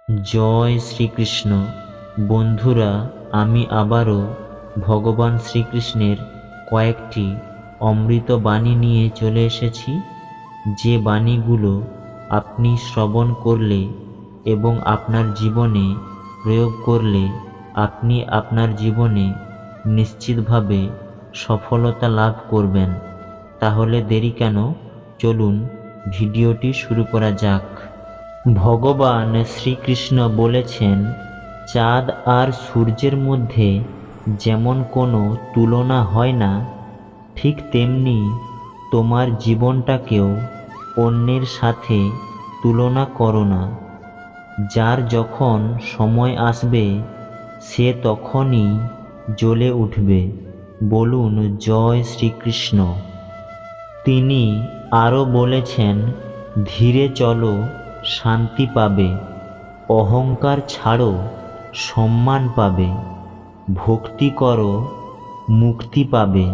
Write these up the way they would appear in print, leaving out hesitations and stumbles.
জয় শ্রীকৃষ্ণ। বন্ধুরা, আমি আবারও ভগবান শ্রীকৃষ্ণের কয়েকটি অমৃত বাণী নিয়ে চলে এসেছি, যে বাণীগুলো আপনি শ্রবণ করলে এবং আপনার জীবনে প্রয়োগ করলে আপনি আপনার জীবনে নিশ্চিতভাবে সফলতা লাভ করবেন। তাহলে দেরি কেন, চলুন ভিডিওটি শুরু করা যাক। ভগবান শ্রীকৃষ্ণ বলেছেন, চাঁদ আর সূর্যের মধ্যে যেমন কোনো তুলনা হয় না, ঠিক তেমনি তোমার জীবনটাকেও অন্যের সাথে তুলনা করো না। যার যখন সময় আসবে সে তখনই জ্বলে উঠবে। বলুন জয় শ্রীকৃষ্ণ। তিনি আরও বলেছেন, ধীরে চলো, শান্তি পাবে, অহংকার ছাড়ো, সম্মান পাবে, ভক্তি করো, মুক্তি পাবে,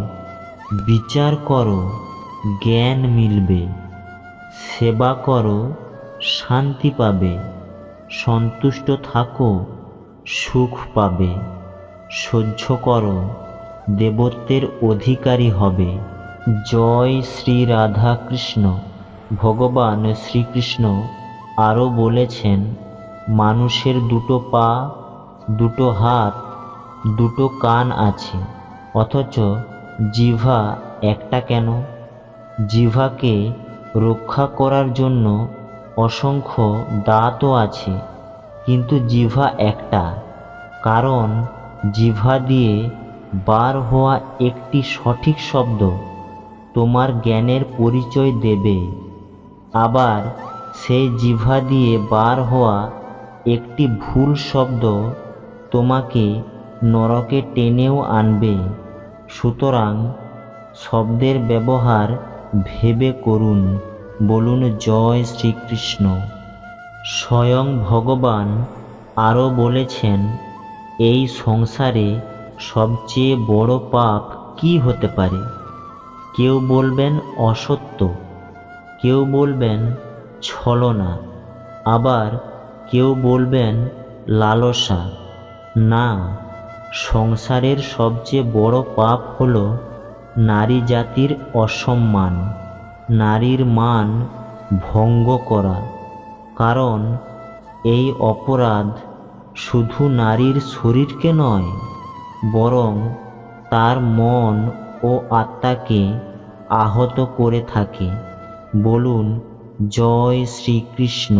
বিচার করো, জ্ঞান মিলবে, সেবা করো, শান্তি পাবে, সন্তুষ্ট থাকো, সুখ পাবে, সহ্য করো, দেবত্বের অধিকারী হবে। জয় শ্রী রাধা কৃষ্ণ। ভগবান শ্রীকৃষ্ণ আরও বলেছেন, মানুষের দুটো পা, দুটো হাত, দুটো কান আছে, অথচ জিহ্বা একটা কেন? জিহ্বাকে রক্ষা করার জন্য অসংখ্য দাঁতও আছে, কিন্তু জিহ্বা একটা, কারণ জিহ্বা দিয়ে বার হওয়া একটি সঠিক শব্দ তোমার জ্ঞানের পরিচয় দেবে, আবার সেই জিহ্বা দিয়ে বার হওয়া একটি ভুল শব্দ তোমাকে নরকে টেনেও আনবে। সুতরাং শব্দের ব্যবহার ভেবে করুন। বলুন জয় শ্রীকৃষ্ণ। স্বয়ং ভগবান আরও বলেছেন, এই সংসারে সবচেয়ে বড় পাপ কি হতে পারে? কেউ বলবেন অসত্য, কেউ বলবেন ছলনা, আবার কেউ বলবেন লালসা। না, সংসারের সবচেয়ে বড় পাপ হলো নারী জাতির অসম্মান, নারীর মান ভঙ্গ করা। কারণ এই অপরাধ শুধু নারীর শরীরকে নয়, বরং তার মন ও আত্মাকে আহত করে থাকে। বলুন জয় শ্রীকৃষ্ণ।